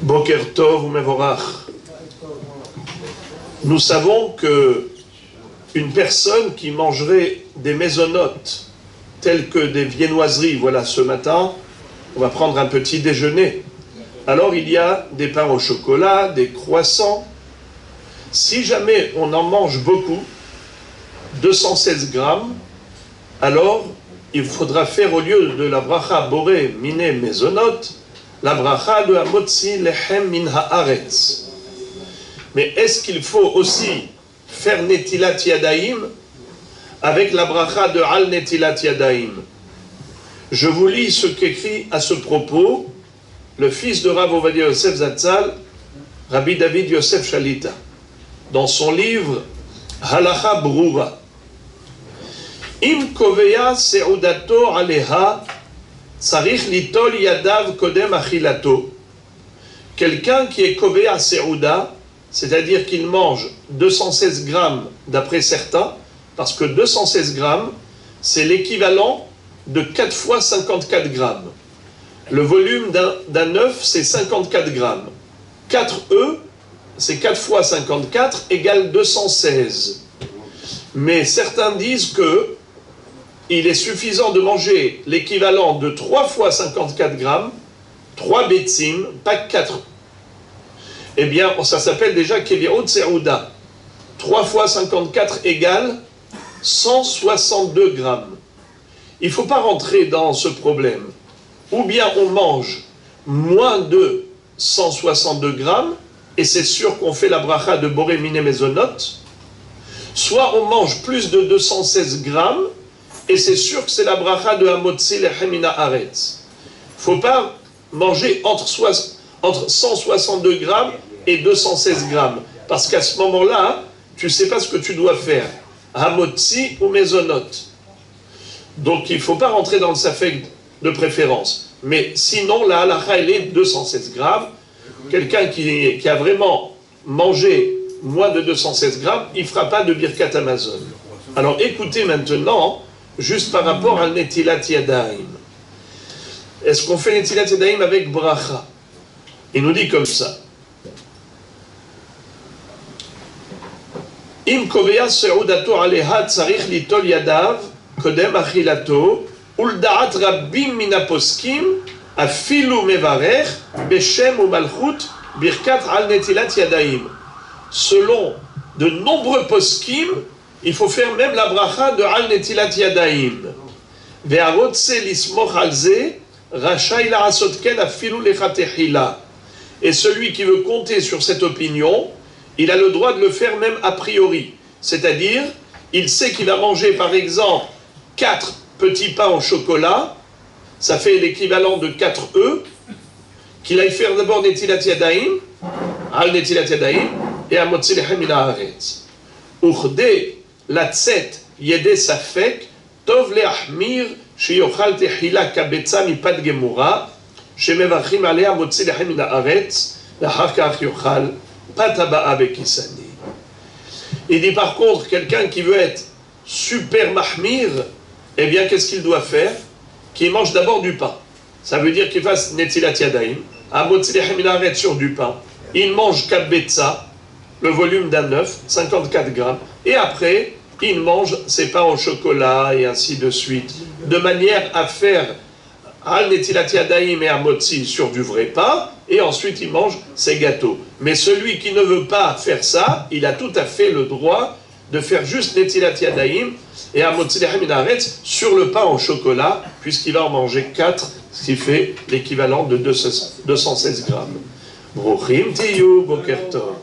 Boker Tov ou Mevorach. Nous savons que une personne qui mangerait des maisonnotes telles que des viennoiseries, voilà, ce matin, on va prendre un petit déjeuner. Alors il y a des pains au chocolat, des croissants. Si jamais on en mange beaucoup, 216 grammes, alors il faudra faire au lieu de la bracha boré miné mezonot, la bracha de hamotzi lechem min haaretz. Mais est-ce qu'il faut aussi faire netilat yadaim avec la bracha de al netilat yadaim? Je vous lis ce qu'écrit à ce propos le fils de Rav Ovadia Yosef Zatzal, Rabbi David Yosef Shalita, dans son livre Halacha Brura. Im koveya seudato aleha tzarich litol yadav kodem achilato. Quelqu'un qui est koveya seuda, c'est-à-dire qu'il mange 216 grammes d'après certains, parce que 216 grammes, c'est l'équivalent de 4 fois 54 grammes. Le volume d'un œuf, c'est 54 grammes. 4 œufs, c'est 4 fois 54, égale 216. Mais certains disent que il est suffisant de manger l'équivalent de 3 fois 54 grammes, 3 betzim, pas 4. Eh bien, ça s'appelle déjà Keviot Serouda. 3 fois 54 égale 162 grammes. Il ne faut pas rentrer dans ce problème. Ou bien on mange moins de 162 grammes, et c'est sûr qu'on fait la bracha de Boré Miné Mezonot, soit on mange plus de 216 grammes, et c'est sûr que c'est la bracha de Hamotzi Lechem min haaretz. Il ne faut pas manger entre 162 grammes et 216 grammes, parce qu'à ce moment-là, tu ne sais pas ce que tu dois faire, Hamotzi ou Mezonot. Donc il ne faut pas rentrer dans le safek de préférence. Mais sinon, la halakha, elle est 216 grammes. Quelqu'un qui a vraiment mangé moins de 216 grammes, il ne fera pas de Birkat Hamazon. Alors écoutez maintenant, juste par rapport à Netilat Yadayim. Est-ce qu'on fait Netilat Yadayim avec bracha? Il nous dit comme ça. Im koveya seudato aleha tzarich litol yadav kodem achilato uldaat rabbim min haposkim afilu mevarech beshem ou malchut birkat al netilat yadaim. Selon de nombreux poskim, il faut faire même la bracha de al netilat yadaim. Ve'arotse lismoch al ze rachai la'asot ken afilu lechatechila. Et celui qui veut compter sur cette opinion, il a le droit de le faire même a priori. C'est-à-dire, il sait qu'il va manger par exemple 4 petits pains au chocolat, ça fait l'équivalent de 4 œufs, qu'il aille faire d'abord Netilat Yadayim, Al Netilat Yadayim, et Hamotzi Lechem min haaretz. Uchde latzet yede safek, tov leachmir, sheyochal techila kabetza mipad gemura, shemevachim alea Hamotzi Lechem min haaretz, l'achar kach yochal pataba bekisani. Il dit par contre, quelqu'un qui veut être super mahmir, eh bien qu'est-ce qu'il doit faire? Qu'il mange d'abord du pain. Ça veut dire qu'il fasse Netilat Yadayim, Hamotzi Lechem min haaretz sur du pain. Il mange kabetza, le volume d'un œuf, 54 grammes, et après, il mange ses pains au chocolat, et ainsi de suite, de manière à faire Al Netilat Yadayim et Hamotzi sur du vrai pain, et ensuite il mange ses gâteaux. Mais celui qui ne veut pas faire ça, il a tout à fait le droit de faire juste Netilat Yadayim et Hamotzi Lechem min haaretz sur le pain au chocolat, puisqu'il va en manger 4, ce qui fait l'équivalent de 216 grammes. Bruchim tiyu, boker tov.